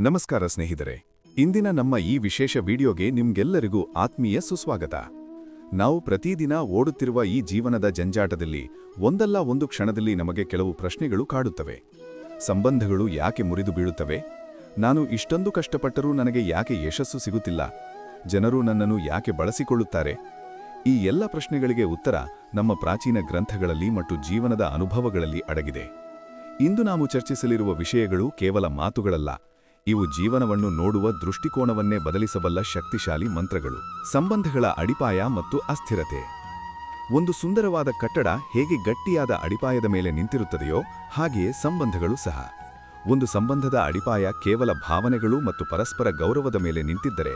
ನಮಸ್ಕಾರ ಸ್ನೇಹಿತರೆ, ಇಂದಿನ ನಮ್ಮ ಈ ವಿಶೇಷ ವಿಡಿಯೋಗೆ ನಿಮ್ಗೆಲ್ಲರಿಗೂ ಆತ್ಮೀಯ ಸುಸ್ವಾಗತ. ನಾವು ಪ್ರತಿದಿನ ಓಡುತ್ತಿರುವ ಈ ಜೀವನದ ಜಂಜಾಟದಲ್ಲಿ ಒಂದಲ್ಲ ಒಂದು ಕ್ಷಣದಲ್ಲಿ ನಮಗೆ ಕೆಲವು ಪ್ರಶ್ನೆಗಳು ಕಾಡುತ್ತವೆ. ಸಂಬಂಧಗಳು ಯಾಕೆ ಮುರಿದು ಬೀಳುತ್ತವೆ? ನಾನು ಇಷ್ಟೊಂದು ಕಷ್ಟಪಟ್ಟರೂ ನನಗೆ ಯಾಕೆ ಯಶಸ್ಸು ಸಿಗುತ್ತಿಲ್ಲ? ಜನರು ನನ್ನನ್ನು ಯಾಕೆ ಬಳಸಿಕೊಳ್ಳುತ್ತಾರೆ? ಈ ಎಲ್ಲ ಪ್ರಶ್ನೆಗಳಿಗೆ ಉತ್ತರ ನಮ್ಮ ಪ್ರಾಚೀನ ಗ್ರಂಥಗಳಲ್ಲಿ ಮತ್ತು ಜೀವನದ ಅನುಭವಗಳಲ್ಲಿ ಅಡಗಿದೆ. ಇಂದು ನಾವು ಚರ್ಚಿಸಲಿರುವ ವಿಷಯಗಳು ಕೇವಲ ಮಾತುಗಳಲ್ಲ, ಇವು ಜೀವನವನ್ನು ನೋಡುವ ದೃಷ್ಟಿಕೋನವನ್ನೇ ಬದಲಿಸಬಲ್ಲ ಶಕ್ತಿಶಾಲಿ ಮಂತ್ರಗಳು. ಸಂಬಂಧಗಳ ಅಡಿಪಾಯ ಮತ್ತು ಅಸ್ಥಿರತೆ. ಒಂದು ಸುಂದರವಾದ ಕಟ್ಟಡ ಹೇಗೆ ಗಟ್ಟಿಯಾದ ಅಡಿಪಾಯದ ಮೇಲೆ ನಿಂತಿರುತ್ತದೆಯೋ ಹಾಗೆಯೇ ಸಂಬಂಧಗಳು ಸಹ. ಒಂದು ಸಂಬಂಧದ ಅಡಿಪಾಯ ಕೇವಲ ಭಾವನೆಗಳು ಮತ್ತು ಪರಸ್ಪರ ಗೌರವದ ಮೇಲೆ ನಿಂತಿದ್ದರೆ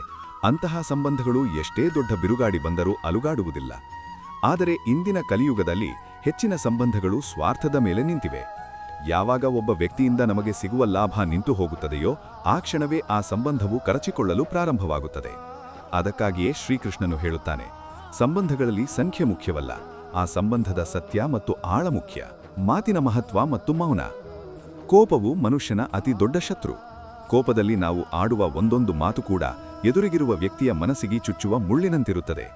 ಅಂತಹ ಸಂಬಂಧಗಳು ಎಷ್ಟೇ ದೊಡ್ಡ ಬಿರುಗಾಡಿ ಬಂದರೂ ಅಲುಗಾಡುವುದಿಲ್ಲ. ಆದರೆ ಇಂದಿನ ಕಲಿಯುಗದಲ್ಲಿ ಹೆಚ್ಚಿನ ಸಂಬಂಧಗಳು ಸ್ವಾರ್ಥದ ಮೇಲೆ ನಿಂತಿವೆ. ಯಾವಾಗ ಒಬ್ಬ ವ್ಯಕ್ತಿಯಿಂದ ನಮಗೆ ಸಿಗುವ ಲಾಭ ನಿಂತು ಹೋಗುತ್ತದೆಯೋ ಆ ಕ್ಷಣವೇ ಆ ಸಂಬಂಧವು ಕರಚಿಕೊಳ್ಳಲು ಪ್ರಾರಂಭವಾಗುತ್ತದೆ. ಅದಕ್ಕಾಗಿಯೇ ಶ್ರೀಕೃಷ್ಣನು ಹೇಳುತ್ತಾನೆ, ಸಂಬಂಧಗಳಲ್ಲಿ ಸಂಖ್ಯೆ ಮುಖ್ಯವಲ್ಲ, ಆ ಸಂಬಂಧದ ಸತ್ಯ ಮತ್ತು ಆಳ ಮುಖ್ಯ. ಮಾತಿನ ಮಹತ್ವ ಮತ್ತು ಮೌನ. ಕೋಪವು ಮನುಷ್ಯನ ಅತಿ ದೊಡ್ಡ ಶತ್ರು. ಕೋಪದಲ್ಲಿ ನಾವು ಆಡುವ ಒಂದೊಂದು ಮಾತು ಕೂಡ ಎದುರಿಗಿರುವ ವ್ಯಕ್ತಿಯ ಮನಸ್ಸಿಗೆ ಚುಚ್ಚುವ ಮುಳ್ಳಿನಂತಿರುತ್ತದೆ.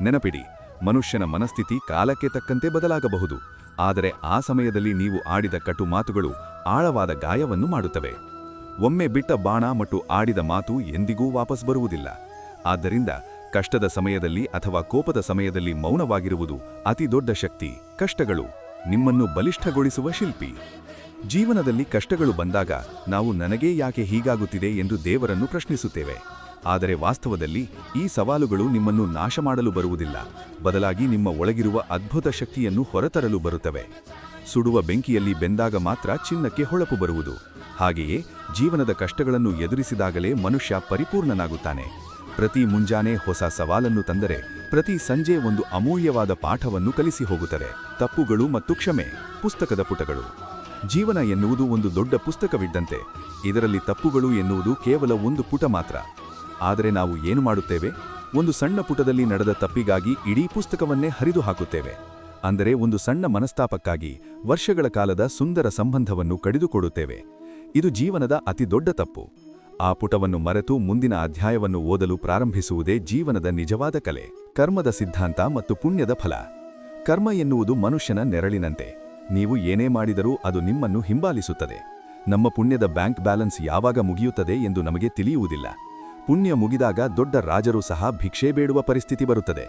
ನೆನಪಿಡಿ, ಮನುಷ್ಯನ ಮನಸ್ಥಿತಿ ಕಾಲಕ್ಕೆ ತಕ್ಕಂತೆ ಬದಲಾಗಬಹುದು, ಆದರೆ ಆ ಸಮಯದಲ್ಲಿ ನೀವು ಆಡಿದ ಕಟು ಮಾತುಗಳು ಆಳವಾದ ಗಾಯವನ್ನು ಮಾಡುತ್ತವೆ. ಒಮ್ಮೆ ಬಿಟ್ಟ ಬಾಣ ಮತ್ತು ಆಡಿದ ಮಾತು ಎಂದಿಗೂ ವಾಪಸ್ ಬರುವುದಿಲ್ಲ. ಆದ್ದರಿಂದ ಕಷ್ಟದ ಸಮಯದಲ್ಲಿ ಅಥವಾ ಕೋಪದ ಸಮಯದಲ್ಲಿ ಮೌನವಾಗಿರುವುದು ಅತಿ ದೊಡ್ಡ ಶಕ್ತಿ. ಕಷ್ಟಗಳು ನಿಮ್ಮನ್ನು ಬಲಿಷ್ಠಗೊಳಿಸುವ ಶಿಲ್ಪಿ. ಜೀವನದಲ್ಲಿ ಕಷ್ಟಗಳು ಬಂದಾಗ ನಾವು ನನಗೇ ಯಾಕೆ ಹೀಗಾಗುತ್ತಿದೆ ಎಂದು ದೇವರನ್ನು ಪ್ರಶ್ನಿಸುತ್ತೇವೆ. ಆದರೆ ವಾಸ್ತವದಲ್ಲಿ ಈ ಸವಾಲುಗಳು ನಿಮ್ಮನ್ನು ನಾಶ ಮಾಡಲು ಬರುವುದಿಲ್ಲ, ಬದಲಾಗಿ ನಿಮ್ಮ ಒಳಗಿರುವ ಅದ್ಭುತ ಶಕ್ತಿಯನ್ನು ಹೊರತರಲು ಬರುತ್ತವೆ. ಸುಡುವ ಬೆಂಕಿಯಲ್ಲಿ ಬೆಂದಾಗ ಮಾತ್ರ ಚಿನ್ನಕ್ಕೆ ಹೊಳಪು ಬರುವುದು. ಹಾಗೆಯೇ ಜೀವನದ ಕಷ್ಟಗಳನ್ನು ಎದುರಿಸಿದಾಗಲೇ ಮನುಷ್ಯ ಪರಿಪೂರ್ಣನಾಗುತ್ತಾನೆ. ಪ್ರತಿ ಮುಂಜಾನೆ ಹೊಸ ಸವಾಲನ್ನು ತಂದರೆ ಪ್ರತಿ ಸಂಜೆ ಒಂದು ಅಮೂಲ್ಯವಾದ ಪಾಠವನ್ನು ಕಲಿಸಿ ಹೋಗುತ್ತದೆ. ತಪ್ಪುಗಳು ಮತ್ತು ಕ್ಷಮೆ. ಪುಸ್ತಕದ ಪುಟಗಳು. ಜೀವನ ಎನ್ನುವುದು ಒಂದು ದೊಡ್ಡ ಪುಸ್ತಕವಿದ್ದಂತೆ. ಇದರಲ್ಲಿ ತಪ್ಪುಗಳು ಎನ್ನುವುದು ಕೇವಲ ಒಂದು ಪುಟ ಮಾತ್ರ. ಆದರೆ ನಾವು ಏನು ಮಾಡುತ್ತೇವೆ? ಒಂದು ಸಣ್ಣ ಪುಟದಲ್ಲಿ ನಡೆದ ತಪ್ಪಿಗಾಗಿ ಇಡೀ ಪುಸ್ತಕವನ್ನೇ ಹರಿದು ಹಾಕುತ್ತೇವೆ. ಅಂದರೆ ಒಂದು ಸಣ್ಣ ಮನಸ್ತಾಪಕ್ಕಾಗಿ ವರ್ಷಗಳ ಕಾಲದ ಸುಂದರ ಸಂಬಂಧವನ್ನು ಕಡಿದುಕೊಡುತ್ತೇವೆ. ಇದು ಜೀವನದ ಅತಿ ದೊಡ್ಡ ತಪ್ಪು. ಆ ಪುಟವನ್ನು ಮರೆತು ಮುಂದಿನ ಅಧ್ಯಾಯವನ್ನು ಓದಲು ಪ್ರಾರಂಭಿಸುವುದೇ ಜೀವನದ ನಿಜವಾದ ಕಲೆ. ಕರ್ಮದ ಸಿದ್ಧಾಂತ ಮತ್ತು ಪುಣ್ಯದ ಫಲ. ಕರ್ಮ ಎನ್ನುವುದು ಮನುಷ್ಯನ ನೆರಳಿನಂತೆ. ನೀವು ಏನೇ ಮಾಡಿದರೂ ಅದು ನಿಮ್ಮನ್ನು ಹಿಂಬಾಲಿಸುತ್ತದೆ. ನಮ್ಮ ಪುಣ್ಯದ ಬ್ಯಾಂಕ್ ಬ್ಯಾಲೆನ್ಸ್ ಯಾವಾಗ ಮುಗಿಯುತ್ತದೆ ಎಂದು ನಮಗೆ ತಿಳಿಯುವುದಿಲ್ಲ. ಪುಣ್ಯ ಮುಗಿದಾಗ ದೊಡ್ಡ ರಾಜರು ಸಹ ಭಿಕ್ಷೆ ಬೇಡುವ ಪರಿಸ್ಥಿತಿ ಬರುತ್ತದೆ.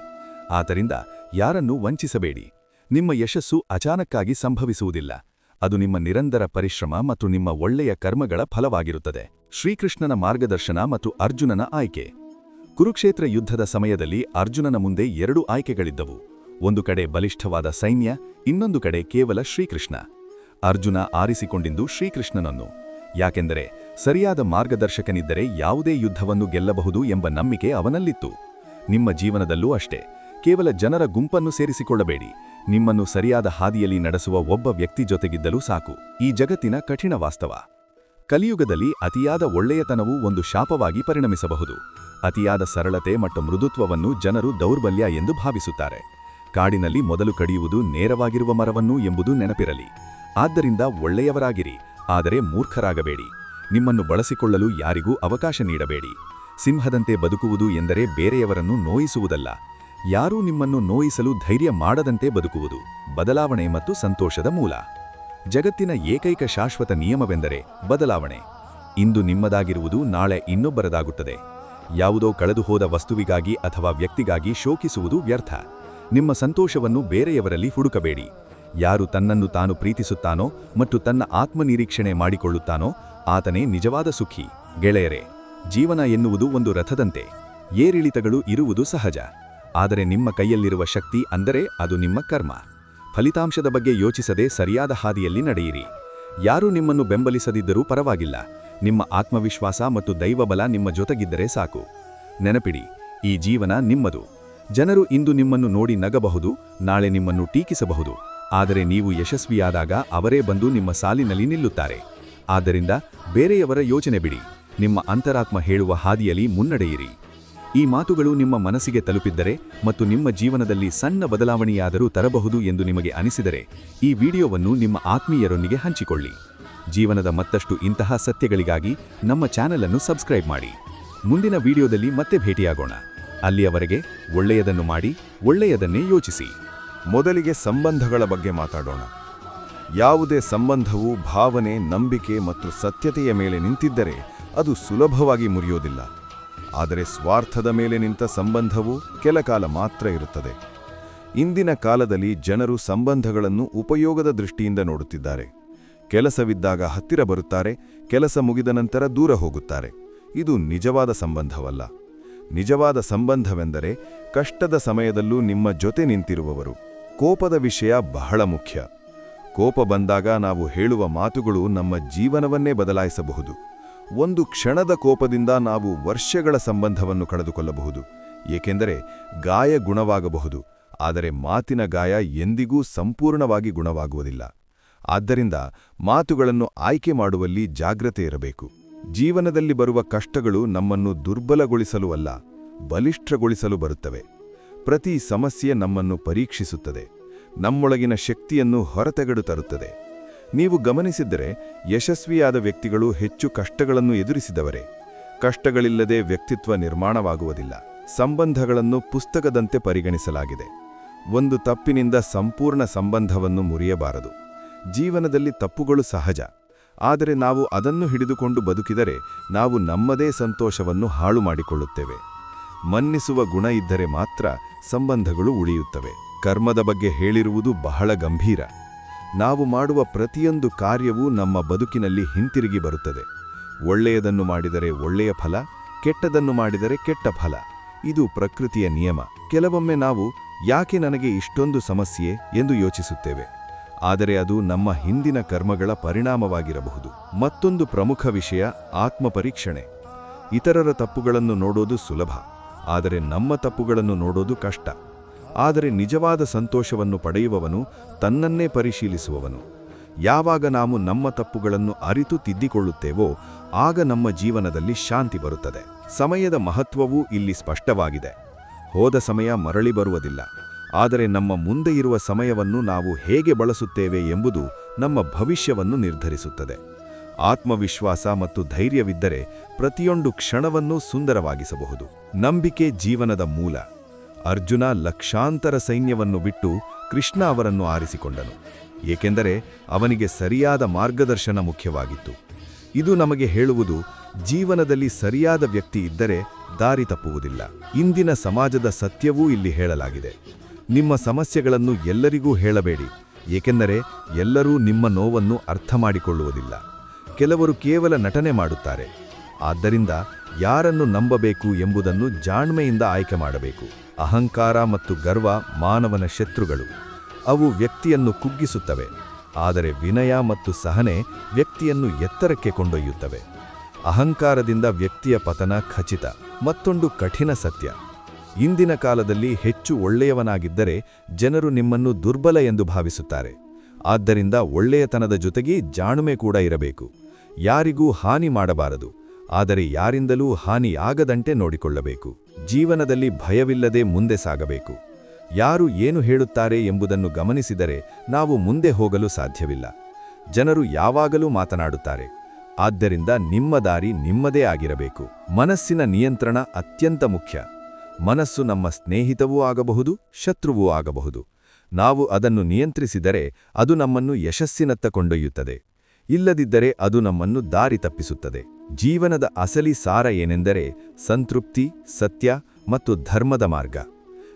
ಆದ್ದರಿಂದ ಯಾರನ್ನೂ ವಂಚಿಸಬೇಡಿ. ನಿಮ್ಮ ಯಶಸ್ಸು ಅಚಾನಕ್ಕಾಗಿ ಸಂಭವಿಸುವುದಿಲ್ಲ. ಅದು ನಿಮ್ಮ ನಿರಂತರ ಪರಿಶ್ರಮ ಮತ್ತು ನಿಮ್ಮ ಒಳ್ಳೆಯ ಕರ್ಮಗಳ ಫಲವಾಗಿರುತ್ತದೆ. ಶ್ರೀಕೃಷ್ಣನ ಮಾರ್ಗದರ್ಶನ ಮತ್ತು ಅರ್ಜುನನ ಆಯ್ಕೆ. ಕುರುಕ್ಷೇತ್ರ ಯುದ್ಧದ ಸಮಯದಲ್ಲಿ ಅರ್ಜುನನ ಮುಂದೆ 2 ಆಯ್ಕೆಗಳಿದ್ದವು. ಒಂದು ಕಡೆ ಬಲಿಷ್ಠವಾದ ಸೈನ್ಯ, ಇನ್ನೊಂದು ಕಡೆ ಕೇವಲ ಶ್ರೀಕೃಷ್ಣ. ಅರ್ಜುನ ಆರಿಸಿಕೊಂಡಿದ್ದು ಶ್ರೀಕೃಷ್ಣನನ್ನು. ಯಾಕೆಂದರೆ ಸರಿಯಾದ ಮಾರ್ಗದರ್ಶಕನಿದ್ದರೆ ಯಾವುದೇ ಯುದ್ಧವನ್ನು ಗೆಲ್ಲಬಹುದು ಎಂಬ ನಂಬಿಕೆ ಅವನಲ್ಲಿತ್ತು. ನಿಮ್ಮ ಜೀವನದಲ್ಲೂ ಅಷ್ಟೇ. ಕೇವಲ ಜನರ ಗುಂಪನ್ನು ಸೇರಿಸಿಕೊಳ್ಳಬೇಡಿ. ನಿಮ್ಮನ್ನು ಸರಿಯಾದ ಹಾದಿಯಲ್ಲಿ ನಡೆಸುವ ಒಬ್ಬ ವ್ಯಕ್ತಿ ಜೊತೆಗಿದ್ದಲೂ ಸಾಕು. ಈ ಜಗತ್ತಿನ ಕಠಿಣ ವಾಸ್ತವ. ಕಲಿಯುಗದಲ್ಲಿ ಅತಿಯಾದ ಒಳ್ಳೆಯತನವು ಒಂದು ಶಾಪವಾಗಿ ಪರಿಣಮಿಸಬಹುದು. ಅತಿಯಾದ ಸರಳತೆ ಮತ್ತು ಮೃದುತ್ವವನ್ನು ಜನರು ದೌರ್ಬಲ್ಯ ಎಂದು ಭಾವಿಸುತ್ತಾರೆ. ಕಾಡಿನಲ್ಲಿ ಮೊದಲು ಕಡಿಯುವುದು ನೇರವಾಗಿರುವ ಮರವನ್ನು ಎಂಬುದು ನೆನಪಿರಲಿ. ಆದ್ದರಿಂದ ಒಳ್ಳೆಯವರಾಗಿರಿ, ಆದರೆ ಮೂರ್ಖರಾಗಬೇಡಿ. ನಿಮ್ಮನ್ನು ಬಳಸಿಕೊಳ್ಳಲು ಯಾರಿಗೂ ಅವಕಾಶ ನೀಡಬೇಡಿ. ಸಿಂಹದಂತೆ ಬದುಕುವುದು ಎಂದರೆ ಬೇರೆಯವರನ್ನು ನೋಯಿಸುವುದಲ್ಲ, ಯಾರೂ ನಿಮ್ಮನ್ನು ನೋಯಿಸಲು ಧೈರ್ಯ ಮಾಡದಂತೆ ಬದುಕುವುದು. ಬದಲಾವಣೆ ಮತ್ತು ಸಂತೋಷದ ಮೂಲ. ಜಗತ್ತಿನ ಏಕೈಕ ಶಾಶ್ವತ ನಿಯಮವೆಂದರೆ ಬದಲಾವಣೆ. ಇಂದು ನಿಮ್ಮದಾಗಿರುವುದು ನಾಳೆ ಇನ್ನೊಬ್ಬರದಾಗುತ್ತದೆ. ಯಾವುದೋ ಕಳೆದುಹೋದ ವಸ್ತುವಿಗಾಗಿ ಅಥವಾ ವ್ಯಕ್ತಿಗಾಗಿ ಶೋಕಿಸುವುದು ವ್ಯರ್ಥ. ನಿಮ್ಮ ಸಂತೋಷವನ್ನು ಬೇರೆಯವರಲ್ಲಿ ಹುಡುಕಬೇಡಿ. ಯಾರು ತನ್ನನ್ನು ತಾನು ಪ್ರೀತಿಸುತ್ತಾನೋ ಮತ್ತು ತನ್ನ ಆತ್ಮನಿರೀಕ್ಷಣೆ ಮಾಡಿಕೊಳ್ಳುತ್ತಾನೋ ಆತನೇ ನಿಜವಾದ ಸುಖಿ. ಗೆಳೆಯರೇ, ಜೀವನ ಎನ್ನುವುದು ಒಂದು ರಥದಂತೆ. ಏರಿಳಿತಗಳು ಇರುವುದು ಸಹಜ. ಆದರೆ ನಿಮ್ಮ ಕೈಯಲ್ಲಿರುವ ಶಕ್ತಿ ಅಂದರೆ ಅದು ನಿಮ್ಮ ಕರ್ಮ. ಫಲಿತಾಂಶದ ಬಗ್ಗೆ ಯೋಚಿಸದೆ ಸರಿಯಾದ ಹಾದಿಯಲ್ಲಿ ನಡೆಯಿರಿ. ಯಾರೂ ನಿಮ್ಮನ್ನು ಬೆಂಬಲಿಸದಿದ್ದರೂ ಪರವಾಗಿಲ್ಲ, ನಿಮ್ಮ ಆತ್ಮವಿಶ್ವಾಸ ಮತ್ತು ದೈವಬಲ ನಿಮ್ಮ ಜೊತೆಗಿದ್ದರೆ ಸಾಕು. ನೆನಪಿಡಿ, ಈ ಜೀವನ ನಿಮ್ಮದು. ಜನರು ಇಂದು ನಿಮ್ಮನ್ನು ನೋಡಿ ನಗಬಹುದು, ನಾಳೆ ನಿಮ್ಮನ್ನು ಟೀಕಿಸಬಹುದು, ಆದರೆ ನೀವು ಯಶಸ್ವಿಯಾದಾಗ ಅವರೇ ಬಂದು ನಿಮ್ಮ ಸಾಲಿನಲ್ಲಿ ನಿಲ್ಲುತ್ತಾರೆ. ಆದ್ದರಿಂದ ಬೇರೆಯವರ ಯೋಚನೆ ಬಿಡಿ, ನಿಮ್ಮ ಅಂತರಾತ್ಮ ಹೇಳುವ ಹಾದಿಯಲ್ಲಿ ಮುನ್ನಡೆಯಿರಿ. ಈ ಮಾತುಗಳು ನಿಮ್ಮ ಮನಸ್ಸಿಗೆ ತಲುಪಿದ್ದರೆ ಮತ್ತು ನಿಮ್ಮ ಜೀವನದಲ್ಲಿ ಸಣ್ಣ ಬದಲಾವಣೆಯಾದರೂ ತರಬಹುದು ಎಂದು ನಿಮಗೆ ಅನಿಸಿದರೆ ಈ ವಿಡಿಯೋವನ್ನು ನಿಮ್ಮ ಆತ್ಮೀಯರೊಂದಿಗೆ ಹಂಚಿಕೊಳ್ಳಿ. ಜೀವನದ ಮತ್ತಷ್ಟು ಇಂತಹ ಸತ್ಯಗಳಿಗಾಗಿ ನಮ್ಮ ಚಾನೆಲ್ ಅನ್ನು ಸಬ್ಸ್ಕ್ರೈಬ್ ಮಾಡಿ. ಮುಂದಿನ ವಿಡಿಯೋದಲ್ಲಿ ಮತ್ತೆ ಭೇಟಿಯಾಗೋಣ. ಅಲ್ಲಿಯವರೆಗೆ ಒಳ್ಳೆಯದನ್ನು ಮಾಡಿ, ಒಳ್ಳೆಯದನ್ನೇ ಯೋಚಿಸಿ. ಮೊದಲಿಗೆ ಸಂಬಂಧಗಳ ಬಗ್ಗೆ ಮಾತಾಡೋಣ. ಯಾವುದೇ ಸಂಬಂಧವು ಭಾವನೆ, ನಂಬಿಕೆ ಮತ್ತು ಸತ್ಯತೆಯ ಮೇಲೆ ನಿಂತಿದ್ದರೆ ಅದು ಸುಲಭವಾಗಿ ಮುರಿಯೋದಿಲ್ಲ. ಆದರೆ ಸ್ವಾರ್ಥದ ಮೇಲೆ ನಿಂತ ಸಂಬಂಧವು ಕೆಲಕಾಲ ಮಾತ್ರ ಇರುತ್ತದೆ. ಇಂದಿನ ಕಾಲದಲ್ಲಿ ಜನರು ಸಂಬಂಧಗಳನ್ನು ಉಪಯೋಗದ ದೃಷ್ಟಿಯಿಂದ ನೋಡುತ್ತಿದ್ದಾರೆ. ಕೆಲಸವಿದ್ದಾಗ ಹತ್ತಿರ ಬರುತ್ತಾರೆ, ಕೆಲಸ ಮುಗಿದ ನಂತರ ದೂರ ಹೋಗುತ್ತಾರೆ. ಇದು ನಿಜವಾದ ಸಂಬಂಧವಲ್ಲ. ನಿಜವಾದ ಸಂಬಂಧವೆಂದರೆ ಕಷ್ಟದ ಸಮಯದಲ್ಲೂ ನಿಮ್ಮ ಜೊತೆ ನಿಂತಿರುವವರು. ಕೋಪದ ವಿಷಯ ಬಹಳ ಮುಖ್ಯ. ಕೋಪ ಬಂದಾಗ ನಾವು ಹೇಳುವ ಮಾತುಗಳು ನಮ್ಮ ಜೀವನವನ್ನೇ ಬದಲಾಯಿಸಬಹುದು. ಒಂದು ಕ್ಷಣದ ಕೋಪದಿಂದ ನಾವು ವರ್ಷಗಳ ಸಂಬಂಧವನ್ನು ಕಳೆದುಕೊಳ್ಳಬಹುದು. ಏಕೆಂದರೆ ಗಾಯ ಗುಣವಾಗಬಹುದು, ಆದರೆ ಮಾತಿನ ಗಾಯ ಎಂದಿಗೂ ಸಂಪೂರ್ಣವಾಗಿ ಗುಣವಾಗುವುದಿಲ್ಲ. ಆದ್ದರಿಂದ ಮಾತುಗಳನ್ನು ಆಯ್ಕೆ ಮಾಡುವಲ್ಲಿ ಜಾಗ್ರತೆ ಇರಬೇಕು. ಜೀವನದಲ್ಲಿ ಬರುವ ಕಷ್ಟಗಳು ನಮ್ಮನ್ನು ದುರ್ಬಲಗೊಳಿಸಲು ಅಲ್ಲ, ಬಲಿಷ್ಠಗೊಳಿಸಲು ಬರುತ್ತವೆ. ಪ್ರತಿ ಸಮಸ್ಯೆ ನಮ್ಮನ್ನು ಪರೀಕ್ಷಿಸುತ್ತದೆ, ನಮ್ಮೊಳಗಿನ ಶಕ್ತಿಯನ್ನು ಹೊರತೆಗೆದು ತರುತ್ತದೆ. ನೀವು ಗಮನಿಸಿದ್ದರೆ ಯಶಸ್ವಿಯಾದ ವ್ಯಕ್ತಿಗಳು ಹೆಚ್ಚು ಕಷ್ಟಗಳನ್ನು ಎದುರಿಸಿದವರೇ. ಕಷ್ಟಗಳಿಲ್ಲದೆ ವ್ಯಕ್ತಿತ್ವ ನಿರ್ಮಾಣವಾಗುವುದಿಲ್ಲ. ಸಂಬಂಧಗಳನ್ನು ಪುಸ್ತಕದಂತೆ ಪರಿಗಣಿಸಲಾಗಿದೆ. ಒಂದು ತಪ್ಪಿನಿಂದ ಸಂಪೂರ್ಣ ಸಂಬಂಧವನ್ನು ಮುರಿಯಬಾರದು. ಜೀವನದಲ್ಲಿ ತಪ್ಪುಗಳು ಸಹಜ, ಆದರೆ ನಾವು ಅದನ್ನು ಹಿಡಿದುಕೊಂಡು ಬದುಕಿದರೆ ನಾವು ನಮ್ಮದೇ ಸಂತೋಷವನ್ನು ಹಾಳು ಮಾಡಿಕೊಳ್ಳುತ್ತೇವೆ. ಮನ್ನಿಸುವ ಗುಣ ಇದ್ದರೆ ಮಾತ್ರ ಸಂಬಂಧಗಳು ಉಳಿಯುತ್ತವೆ. ಕರ್ಮದ ಬಗ್ಗೆ ಹೇಳಿರುವುದು ಬಹಳ ಗಂಭೀರ. ನಾವು ಮಾಡುವ ಪ್ರತಿಯೊಂದು ಕಾರ್ಯವೂ ನಮ್ಮ ಬದುಕಿನಲ್ಲಿ ಹಿಂತಿರುಗಿ ಬರುತ್ತದೆ. ಒಳ್ಳೆಯದನ್ನು ಮಾಡಿದರೆ ಒಳ್ಳೆಯ ಫಲ, ಕೆಟ್ಟದನ್ನು ಮಾಡಿದರೆ ಕೆಟ್ಟ ಫಲ. ಇದು ಪ್ರಕೃತಿಯ ನಿಯಮ. ಕೆಲವೊಮ್ಮೆ ನಾವು ಯಾಕೆ ನನಗೆ ಇಷ್ಟೊಂದು ಸಮಸ್ಯೆ ಎಂದು ಯೋಚಿಸುತ್ತೇವೆ, ಆದರೆ ಅದು ನಮ್ಮ ಹಿಂದಿನ ಕರ್ಮಗಳ ಪರಿಣಾಮವಾಗಿರಬಹುದು. ಮತ್ತೊಂದು ಪ್ರಮುಖ ವಿಷಯ ಆತ್ಮಪರೀಕ್ಷಣೆ. ಇತರರ ತಪ್ಪುಗಳನ್ನು ನೋಡೋದು ಸುಲಭ, ಆದರೆ ನಮ್ಮ ತಪ್ಪುಗಳನ್ನು ನೋಡೋದು ಕಷ್ಟ. ಆದರೆ ನಿಜವಾದ ಸಂತೋಷವನ್ನು ಪಡೆಯುವವನು ತನ್ನನ್ನೇ ಪರಿಶೀಲಿಸುವವನು. ಯಾವಾಗ ನಾವು ನಮ್ಮ ತಪ್ಪುಗಳನ್ನು ಅರಿತು ತಿದ್ದಿಕೊಳ್ಳುತ್ತೇವೋ ಆಗ ನಮ್ಮ ಜೀವನದಲ್ಲಿ ಶಾಂತಿ ಬರುತ್ತದೆ. ಸಮಯದ ಮಹತ್ವವೂ ಇಲ್ಲಿ ಸ್ಪಷ್ಟವಾಗಿದೆ. ಹೋದ ಸಮಯ ಮರಳಿ ಬರುವುದಿಲ್ಲ, ಆದರೆ ನಮ್ಮ ಮುಂದೆ ಇರುವ ಸಮಯವನ್ನು ನಾವು ಹೇಗೆ ಬಳಸುತ್ತೇವೆ ಎಂಬುದು ನಮ್ಮ ಭವಿಷ್ಯವನ್ನು ನಿರ್ಧರಿಸುತ್ತದೆ. ಆತ್ಮವಿಶ್ವಾಸ ಮತ್ತು ಧೈರ್ಯವಿದ್ದರೆ ಪ್ರತಿಯೊಂದು ಕ್ಷಣವನ್ನೂ ಸುಂದರವಾಗಿಸಬಹುದು. ನಂಬಿಕೆ ಜೀವನದ ಮೂಲ. ಅರ್ಜುನ ಲಕ್ಷಾಂತರ ಸೈನ್ಯವನ್ನು ಬಿಟ್ಟು ಕೃಷ್ಣ ಅವರನ್ನು ಆರಿಸಿಕೊಂಡನು, ಏಕೆಂದರೆ ಅವನಿಗೆ ಸರಿಯಾದ ಮಾರ್ಗದರ್ಶನ ಮುಖ್ಯವಾಗಿತ್ತು. ಇದು ನಮಗೆ ಹೇಳುವುದು, ಜೀವನದಲ್ಲಿ ಸರಿಯಾದ ವ್ಯಕ್ತಿ ಇದ್ದರೆ ದಾರಿ ತಪ್ಪುವುದಿಲ್ಲ. ಇಂದಿನ ಸಮಾಜದ ಸತ್ಯವೂ ಇಲ್ಲಿ ಹೇಳಲಾಗಿದೆ. ನಿಮ್ಮ ಸಮಸ್ಯೆಗಳನ್ನು ಎಲ್ಲರಿಗೂ ಹೇಳಬೇಡಿ, ಏಕೆಂದರೆ ಎಲ್ಲರೂ ನಿಮ್ಮ ನೋವನ್ನು ಅರ್ಥ ಮಾಡಿಕೊಳ್ಳುವುದಿಲ್ಲ. ಕೆಲವರು ಕೇವಲ ನಟನೆ ಮಾಡುತ್ತಾರೆ. ಆದ್ದರಿಂದ ಯಾರನ್ನು ನಂಬಬೇಕು ಎಂಬುದನ್ನು ಜಾಣ್ಮೆಯಿಂದ ಆಯ್ಕೆ ಮಾಡಬೇಕು. ಅಹಂಕಾರ ಮತ್ತು ಗರ್ವ ಮಾನವನ ಶತ್ರುಗಳು. ಅವು ವ್ಯಕ್ತಿಯನ್ನು ಕುಗ್ಗಿಸುತ್ತವೆ, ಆದರೆ ವಿನಯ ಮತ್ತು ಸಹನೆ ವ್ಯಕ್ತಿಯನ್ನು ಎತ್ತರಕ್ಕೆ ಕೊಂಡೊಯ್ಯುತ್ತವೆ. ಅಹಂಕಾರದಿಂದ ವ್ಯಕ್ತಿಯ ಪತನ ಖಚಿತ. ಮತ್ತೊಂದು ಕಠಿಣ ಸತ್ಯ, ಇಂದಿನ ಕಾಲದಲ್ಲಿ ಹೆಚ್ಚು ಒಳ್ಳೆಯವನಾಗಿದ್ದರೆ ಜನರು ನಿಮ್ಮನ್ನು ದುರ್ಬಲ ಎಂದು ಭಾವಿಸುತ್ತಾರೆ. ಆದ್ದರಿಂದ ಒಳ್ಳೆಯತನದ ಜೊತೆಗೆ ಜಾಣ್ಮೆ ಕೂಡ ಇರಬೇಕು. ಯಾರಿಗೂ ಹಾನಿ ಮಾಡಬಾರದು, ಆದರೆ ಯಾರಿಂದಲೂ ಹಾನಿಯಾಗದಂತೆ ನೋಡಿಕೊಳ್ಳಬೇಕು. ಜೀವನದಲ್ಲಿ ಭಯವಿಲ್ಲದೆ ಮುಂದೆ ಸಾಗಬೇಕು. ಯಾರು ಏನು ಹೇಳುತ್ತಾರೆ ಎಂಬುದನ್ನು ಗಮನಿಸಿದರೆ ನಾವು ಮುಂದೆ ಹೋಗಲು ಸಾಧ್ಯವಿಲ್ಲ. ಜನರು ಯಾವಾಗಲೂ ಮಾತನಾಡುತ್ತಾರೆ, ಆದ್ದರಿಂದ ನಿಮ್ಮ ದಾರಿ ನಿಮ್ಮದೇ ಆಗಿರಬೇಕು. ಮನಸ್ಸಿನ ನಿಯಂತ್ರಣ ಅತ್ಯಂತ ಮುಖ್ಯ. ಮನಸ್ಸು ನಮ್ಮ ಸ್ನೇಹಿತವೂ ಆಗಬಹುದು, ಶತ್ರುವೂ ಆಗಬಹುದು. ನಾವು ಅದನ್ನು ನಿಯಂತ್ರಿಸಿದರೆ ಅದು ನಮ್ಮನ್ನು ಯಶಸ್ಸಿನತ್ತ ಕೊಂಡೊಯ್ಯುತ್ತದೆ, ಇಲ್ಲದಿದ್ದರೆ ಅದು ನಮ್ಮನ್ನು ದಾರಿ ತಪ್ಪಿಸುತ್ತದೆ. ಜೀವನದ ಅಸಲಿ ಸಾರ ಏನೆಂದರೆ ಸಂತೃಪ್ತಿ, ಸತ್ಯ ಮತ್ತು ಧರ್ಮದ ಮಾರ್ಗ.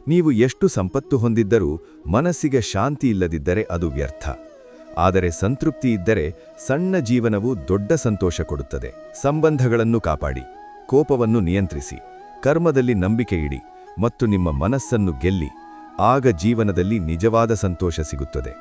ನೀವು ಎಷ್ಟು ಸಂಪತ್ತು ಹೊಂದಿದ್ದರೂ ಮನಸ್ಸಿಗೆ ಶಾಂತಿ ಇಲ್ಲದಿದ್ದರೆ ಅದು ವ್ಯರ್ಥ. ಆದರೆ ಸಂತೃಪ್ತಿ ಇದ್ದರೆ ಸಣ್ಣ ಜೀವನವು ದೊಡ್ಡ ಸಂತೋಷ ಕೊಡುತ್ತದೆ. ಸಂಬಂಧಗಳನ್ನು ಕಾಪಾಡಿ, ಕೋಪವನ್ನು ನಿಯಂತ್ರಿಸಿ, ಕರ್ಮದಲ್ಲಿ ನಂಬಿಕೆ ಇಡಿ ಮತ್ತು ನಿಮ್ಮ ಮನಸ್ಸನ್ನು ಗೆಲ್ಲಿ. ಆಗ ಜೀವನದಲ್ಲಿ ನಿಜವಾದ ಸಂತೋಷ ಸಿಗುತ್ತದೆ.